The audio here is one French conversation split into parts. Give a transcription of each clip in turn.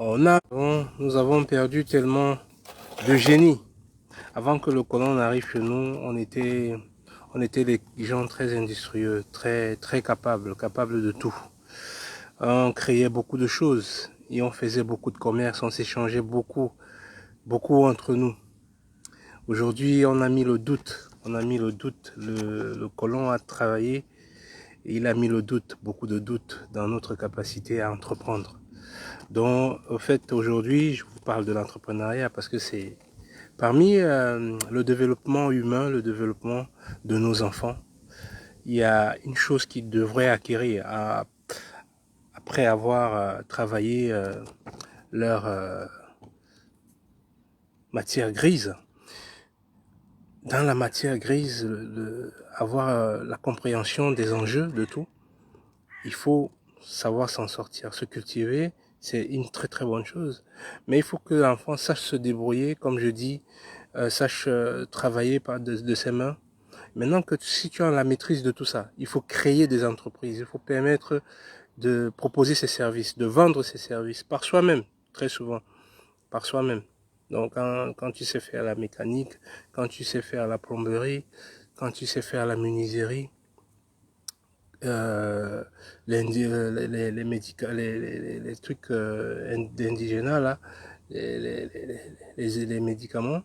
Nous avons perdu tellement de génie. Avant que le colon n'arrive chez nous, on était des gens très industrieux, très capables de tout. On créait beaucoup de choses et on faisait beaucoup de commerce, on s'échangeait beaucoup entre nous. Aujourd'hui, on a mis le doute. Le colon a travaillé et il a mis le doute, beaucoup de doute dans notre capacité à entreprendre. Donc, au fait, aujourd'hui, je vous parle de l'entrepreneuriat parce que c'est parmi le développement humain, le développement de nos enfants, il y a une chose qu'ils devraient acquérir après avoir travaillé leur matière grise. Dans la matière grise, avoir la compréhension des enjeux de tout, il faut savoir s'en sortir, se cultiver, c'est une très bonne chose. Mais il faut que l'enfant sache se débrouiller, comme je dis, sache travailler de ses mains. Maintenant que si tu as la maîtrise de tout ça, il faut créer des entreprises, il faut permettre de proposer ses services, de vendre ses services par soi-même, très souvent, par soi-même. Donc quand tu sais faire la mécanique, quand tu sais faire la plomberie, quand tu sais faire la menuiserie, les trucs indigènes là, les médicaments,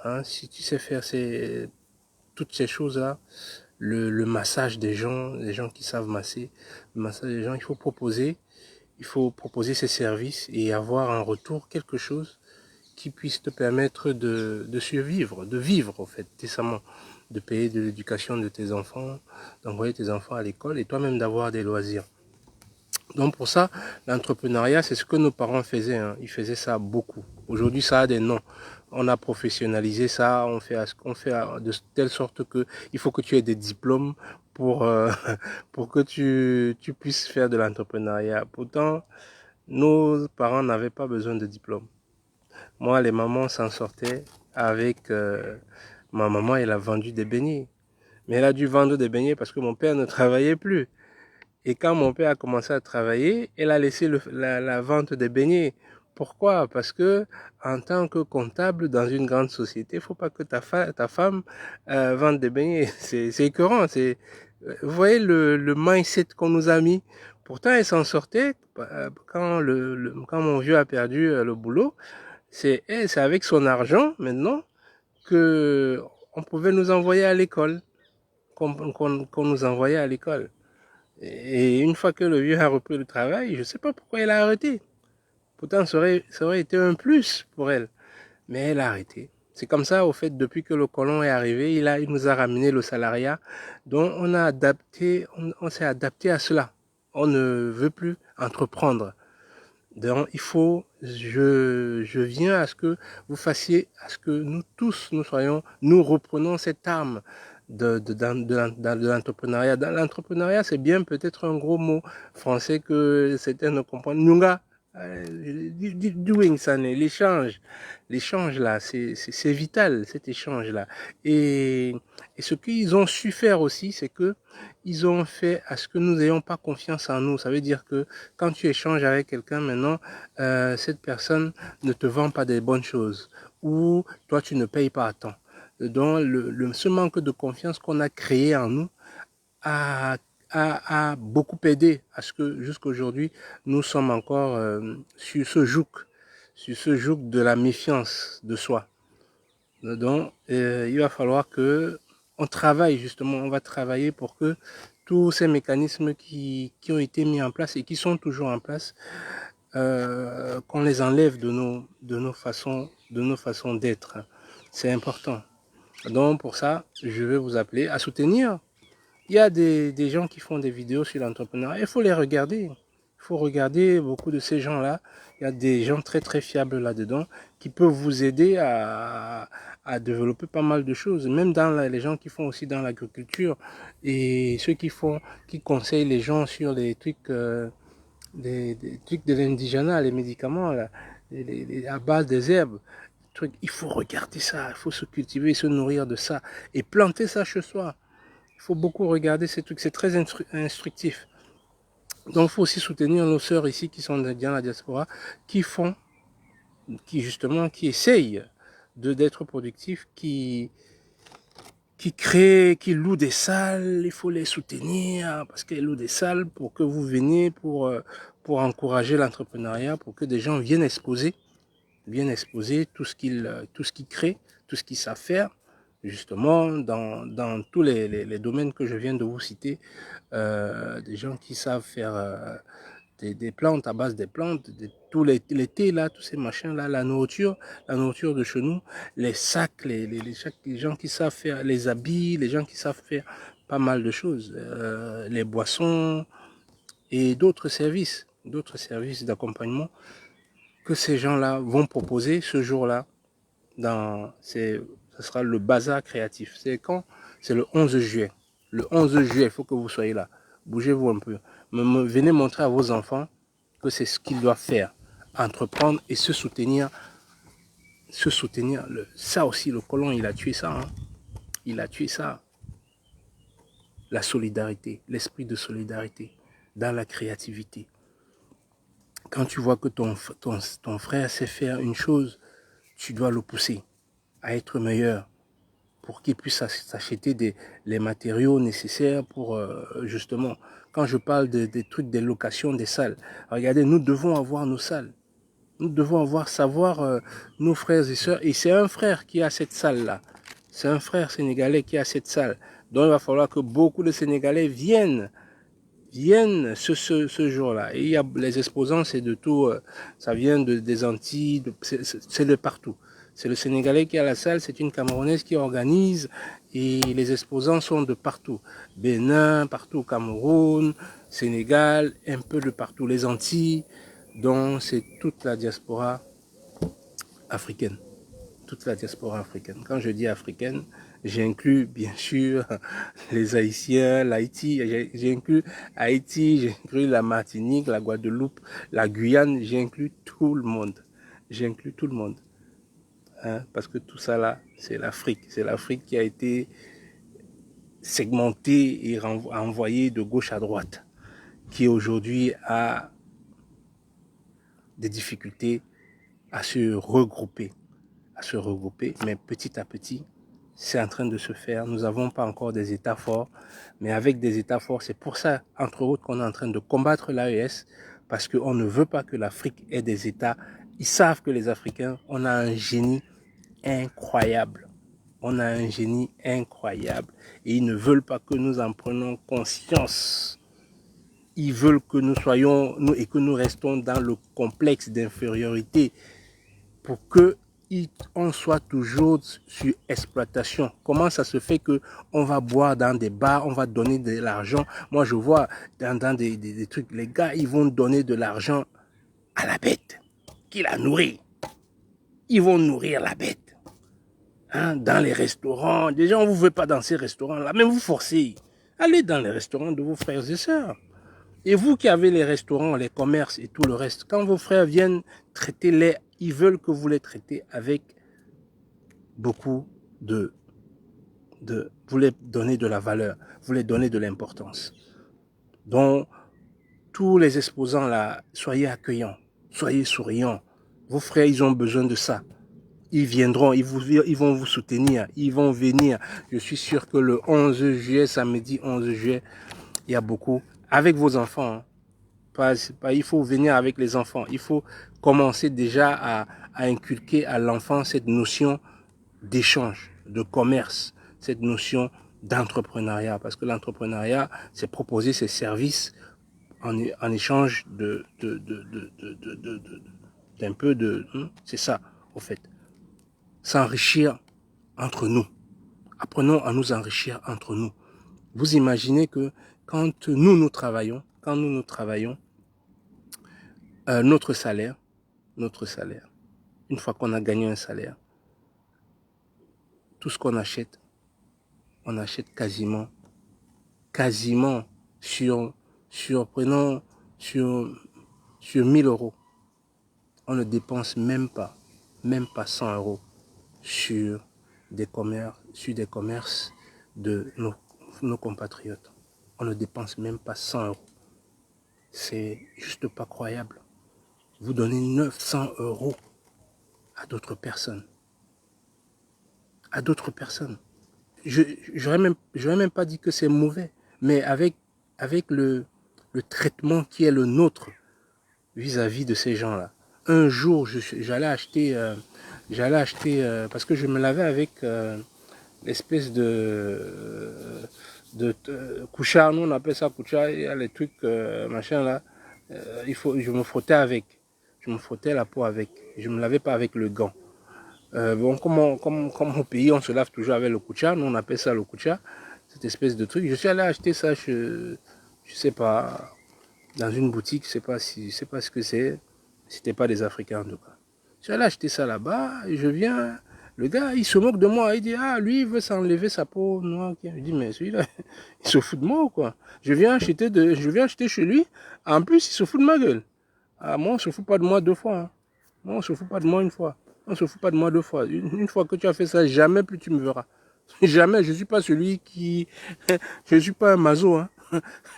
hein, si tu sais faire toutes ces choses là, le massage des gens, les gens qui savent masser, le massage des gens, il faut proposer ces services et avoir en retour quelque chose qui puisse te permettre de survivre, de vivre en fait, décemment, de payer de l'éducation de tes enfants, d'envoyer tes enfants à l'école et toi-même d'avoir des loisirs. Donc pour ça, l'entrepreneuriat, c'est ce que nos parents faisaient, hein. Ils faisaient ça beaucoup. Aujourd'hui, ça a des noms. On a professionnalisé ça, on fait de telle sorte que il faut que tu aies des diplômes pour, pour que tu puisses faire de l'entrepreneuriat. Pourtant, nos parents n'avaient pas besoin de diplôme. Moi, les mamans s'en sortaient avec... ma maman, elle a vendu des beignets. Mais elle a dû vendre des beignets parce que mon père ne travaillait plus. Et quand mon père a commencé à travailler, elle a laissé la vente des beignets. Pourquoi? Parce que en tant que comptable dans une grande société, il ne faut pas que ta femme vende des beignets. C'est écœurant. Vous voyez le mindset qu'on nous a mis. Pourtant, elle s'en sortait quand mon vieux a perdu le boulot. C'est avec son argent maintenant que on pouvait nous envoyer à l'école, qu'on nous envoyait à l'école. Et une fois que le vieux a repris le travail, je ne sais pas pourquoi elle a arrêté. Pourtant, ça aurait été un plus pour elle. Mais elle a arrêté. C'est comme ça, au fait, depuis que le colon est arrivé, il nous a ramené le salariat. Donc, on s'est adapté à cela. On ne veut plus entreprendre. Donc, je viens à ce que vous fassiez, à ce que nous tous, nous reprenons cette arme de l'entrepreneuriat. Dans l'entrepreneuriat, c'est bien peut-être un gros mot français que certains ne comprennent. Nunga, doing ça, l'échange là, c'est vital cet échange là. Et ce qu'ils ont su faire aussi, c'est que ils ont fait à ce que nous n'ayons pas confiance en nous. Ça veut dire que quand tu échanges avec quelqu'un maintenant, cette personne ne te vend pas des bonnes choses ou toi tu ne payes pas à temps. Donc ce manque de confiance qu'on a créé en nous a, a beaucoup aidé à ce que jusqu'à aujourd'hui nous sommes encore sur ce joug de la méfiance de soi. Donc il va falloir que on travaille justement, on va travailler pour que tous ces mécanismes qui ont été mis en place et qui sont toujours en place, qu'on les enlève de nos façons d'être. C'est important. Donc pour ça, je vais vous appeler à soutenir. Il y a des gens qui font des vidéos sur l'entrepreneuriat. Il faut les regarder. Il faut regarder beaucoup de ces gens-là. Il y a des gens très fiables là-dedans qui peuvent vous aider à développer pas mal de choses. Même les gens qui font aussi dans l'agriculture et ceux qui conseillent les gens sur les trucs, des trucs de l'indigénat, les médicaments là, à base des herbes. Il faut regarder ça. Il faut se cultiver, se nourrir de ça et planter ça chez soi. Il faut beaucoup regarder ces trucs, c'est très instructif. Donc, il faut aussi soutenir nos sœurs ici qui sont dans la diaspora, qui essayent d'être productifs, qui créent, qui louent des salles. Il faut les soutenir parce qu'ils louent des salles pour que vous veniez, pour encourager l'entrepreneuriat, pour que des gens viennent exposer tout ce qu'ils créent, tout ce qu'ils savent faire, justement, dans tous les domaines que je viens de vous citer, des gens qui savent faire des plantes à base des plantes, tous les thés là, tous ces machins là, la nourriture de chez nous, les sacs, les gens qui savent faire les habits, les gens qui savent faire pas mal de choses, les boissons et d'autres services d'accompagnement que ces gens-là vont proposer ce jour-là. Ce sera le bazar créatif. C'est quand? C'est le 11 juillet. Le 11 juillet, il faut que vous soyez là. Bougez-vous un peu. Venez montrer à vos enfants que c'est ce qu'ils doivent faire. Entreprendre et se soutenir. Ça aussi, le colon, il a tué ça. Hein. Il a tué ça. La solidarité, l'esprit de solidarité dans la créativité. Quand tu vois que ton frère sait faire une chose, tu dois le pousser à être meilleur pour qu'il puisse s'acheter les matériaux nécessaires pour justement, quand je parle des trucs, des locations des salles, regardez, nous devons avoir nos salles. Nous devons savoir nos frères et sœurs, et c'est un frère qui a cette salle-là. C'est un frère sénégalais qui a cette salle. Donc il va falloir que beaucoup de Sénégalais viennent ce jour-là. Et il y a les exposants, c'est de tout, ça vient des Antilles, c'est de partout. C'est le Sénégalais qui a la salle, c'est une Camerounaise qui organise, et les exposants sont de partout. Bénin, partout au Cameroun, Sénégal, un peu de partout, les Antilles. Donc c'est toute la diaspora africaine. Toute la diaspora africaine. Quand je dis africaine, j'inclus bien sûr les Haïtiens, l'Haïti, j'ai inclus Haïti, j'ai inclus la Martinique, la Guadeloupe, la Guyane, j'ai inclus tout le monde. J'inclus tout le monde. Hein, parce que tout ça là, c'est l'Afrique. C'est l'Afrique qui a été segmentée et envoyée de gauche à droite, qui aujourd'hui a des difficultés à se regrouper, mais petit à petit, c'est en train de se faire. Nous n'avons pas encore des États forts, mais avec des États forts, c'est pour ça, entre autres, qu'on est en train de combattre l'AES, parce qu'on ne veut pas que l'Afrique ait des États. Ils savent que les Africains, on a un génie incroyable. On a un génie incroyable. Et ils ne veulent pas que nous en prenions conscience. Ils veulent que nous soyons, et que nous restons dans le complexe d'infériorité pour que on soit toujours sur exploitation. Comment ça se fait que on va boire dans des bars, on va donner de l'argent. Moi, je vois dans des trucs, les gars, ils vont donner de l'argent à la bête qui la nourrit. Ils vont nourrir la bête. Hein, dans les restaurants, déjà, on ne vous veut pas dans ces restaurants-là, mais vous forcez. Allez dans les restaurants de vos frères et sœurs. Et vous qui avez les restaurants, les commerces et tout le reste, quand vos frères viennent traiter les, ils veulent que vous les traitez avec beaucoup vous les donnez de la valeur, vous les donnez de l'importance. Donc, tous les exposants là, soyez accueillants, soyez souriants. Vos frères, ils ont besoin de ça. Ils viendront, ils vont vous soutenir, ils vont venir. Je suis sûr que le 11 juillet, samedi 11 juillet, il y a beaucoup. Avec vos enfants, hein. Il faut venir avec les enfants. Il faut commencer déjà à inculquer à l'enfant cette notion d'échange, de commerce, cette notion d'entrepreneuriat. Parce que l'entrepreneuriat, c'est proposer ses services en échange d'un peu de... C'est ça, au fait. S'enrichir entre nous. Apprenons à nous enrichir entre nous. Vous imaginez que quand nous travaillons, notre salaire, une fois qu'on a gagné un salaire, tout ce qu'on achète, on achète quasiment prenons sur 1000 euros. On ne dépense même pas 100 euros sur des commerces de nos compatriotes. On ne dépense même pas 100 euros. C'est juste pas croyable. Vous donnez 900 € à d'autres personnes. À d'autres personnes. Je n'aurais même pas dit que c'est mauvais, mais avec le traitement qui est le nôtre vis-à-vis de ces gens-là. Un jour, j'allais acheter, parce que je me lavais avec l'espèce de couchard, nous on appelle ça couchard, il y a les trucs machin là, je me frottais avec, je me frottais la peau avec, je me lavais pas avec le gant. Bon, comme au pays on se lave toujours avec le couchard, nous on appelle ça le couchard, cette espèce de truc. Je suis allé acheter ça, je sais pas, dans une boutique, je sais pas ce que c'est, c'était pas des Africains en tout cas. Je suis allé acheter ça là-bas, et je viens, le gars, il se moque de moi, il dit, ah, lui, il veut s'enlever sa peau noire. Je dis, mais celui-là, il se fout de moi ou quoi? Je viens acheter chez lui, en plus, il se fout de ma gueule. Ah, moi, on se fout pas de moi deux fois. Hein. Moi, on se fout pas de moi une fois. On se fout pas de moi deux fois. Une fois que tu as fait ça, jamais plus tu me verras. Jamais, je suis pas celui qui... je suis pas un maso, hein.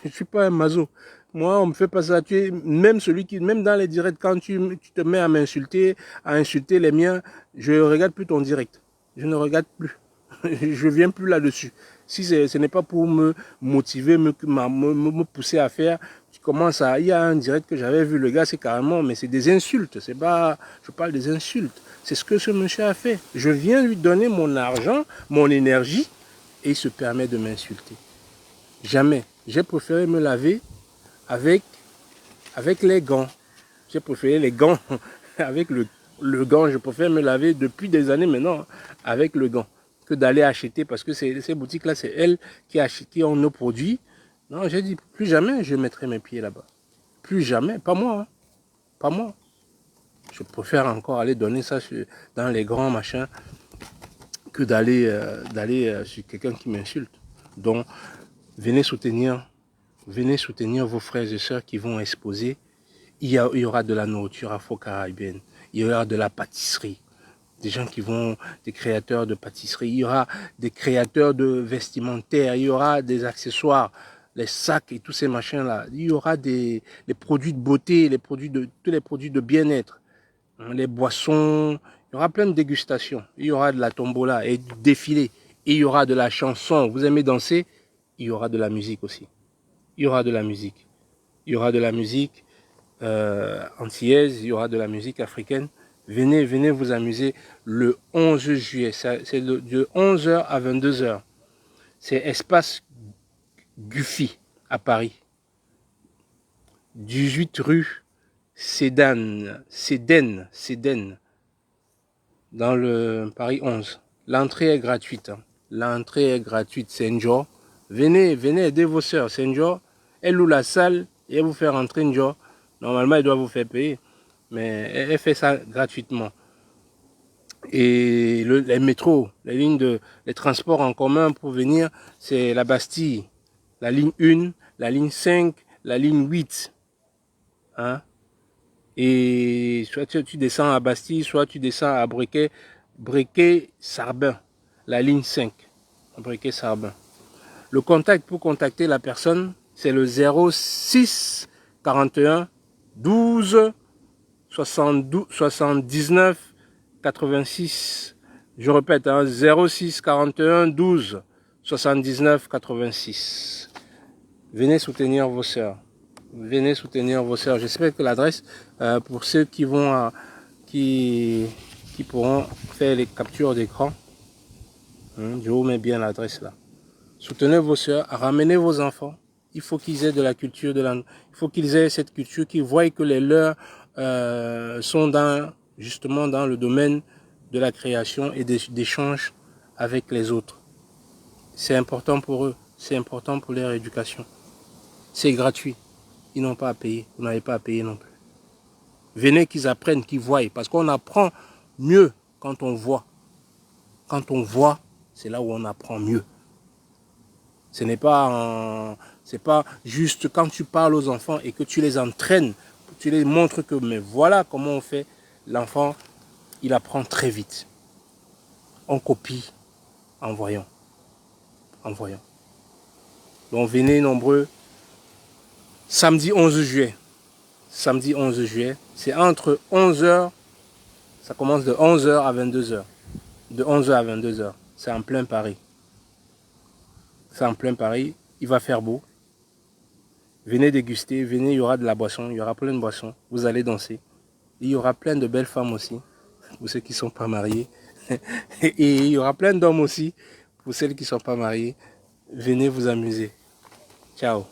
Je suis pas un maso. Moi, on me fait pas ça. Tu es même celui qui, même dans les directs, quand tu te mets à m'insulter, à insulter les miens, je ne regarde plus ton direct. Je ne regarde plus. Je viens plus là-dessus. Si ce n'est pas pour me motiver, me pousser à faire, tu commences à... Il y a un direct que j'avais vu, le gars, c'est carrément... Mais c'est des insultes. C'est pas... Je parle des insultes. C'est ce que ce monsieur a fait. Je viens lui donner mon argent, mon énergie, et il se permet de m'insulter. Jamais. J'ai préféré me laver avec les gants. J'ai préféré les gants avec le gant. Je préfère me laver depuis des années maintenant avec le gant que d'aller acheter, parce que ces boutiques-là, c'est elles qui ont nos produits. Non, j'ai dit, plus jamais je mettrai mes pieds là-bas. Plus jamais. Pas moi. Hein. Pas moi. Je préfère encore aller donner ça dans les grands machins que d'aller sur quelqu'un qui m'insulte. Donc, venez soutenir vos frères et sœurs qui vont exposer. Il y aura de la nourriture afro-caribéenne. Il y aura de la pâtisserie. Des gens qui vont, des créateurs de pâtisserie. Il y aura des créateurs de vestimentaires. Il y aura des accessoires, les sacs et tous ces machins-là. Il y aura les produits de beauté, tous les produits de bien-être. Les boissons. Il y aura plein de dégustations. Il y aura de la tombola et du défilé. Et il y aura de la chanson. Vous aimez danser? Il y aura de la musique aussi. Il y aura de la musique. Il y aura de la musique antillaise, il y aura de la musique africaine. Venez vous amuser le 11 juillet. C'est de 11h à 22h. C'est Espace Guffy à Paris. 18 rue Sédane, dans le Paris 11. L'entrée est gratuite. Hein. L'entrée est gratuite, c'est un jour. Venez aider vos sœurs. C'est un jour. Elle loue la salle et elle vous fait rentrer un jour. Normalement, elle doit vous faire payer. Mais elle fait ça gratuitement. Et les métros, les transports en commun pour venir, c'est la Bastille, la ligne 1, la ligne 5, la ligne 8. Hein? Et soit tu descends à Bastille, soit tu descends à Brequet-Sarbin, la ligne 5, Brequet-Sarbin. Le contact pour contacter la personne, c'est le 06 41 12 79 86. Je répète, hein, 06 41 12 79 86. Venez soutenir vos sœurs. Venez soutenir vos sœurs. J'espère que l'adresse, pour ceux qui vont, qui pourront faire les captures d'écran, je vous mets bien l'adresse là. Soutenez vos sœurs, ramenez vos enfants. Il faut qu'ils aient de la culture, il faut qu'ils aient cette culture, qu'ils voient que les leurs sont justement dans le domaine de la création et d'échange avec les autres. C'est important pour eux, c'est important pour leur éducation. C'est gratuit, ils n'ont pas à payer, vous n'avez pas à payer non plus. Venez qu'ils apprennent, qu'ils voient, parce qu'on apprend mieux quand on voit. Quand on voit, c'est là où on apprend mieux. Ce n'est pas, c'est pas juste quand tu parles aux enfants et que tu les entraînes, tu les montres que mais voilà comment on fait. L'enfant, il apprend très vite. On copie en voyant. En voyant. Donc venez nombreux. Samedi 11 juillet. Samedi 11 juillet. C'est entre 11 h, ça commence de 11 h à 22 h. De 11 h à 22 h. C'est en plein Paris. C'est en plein Paris. Il va faire beau. Venez déguster, venez, il y aura de la boisson, il y aura plein de boissons. Vous allez danser. Il y aura plein de belles femmes aussi, pour ceux qui ne sont pas mariés. Et il y aura plein d'hommes aussi, pour celles qui ne sont pas mariées. Venez vous amuser. Ciao.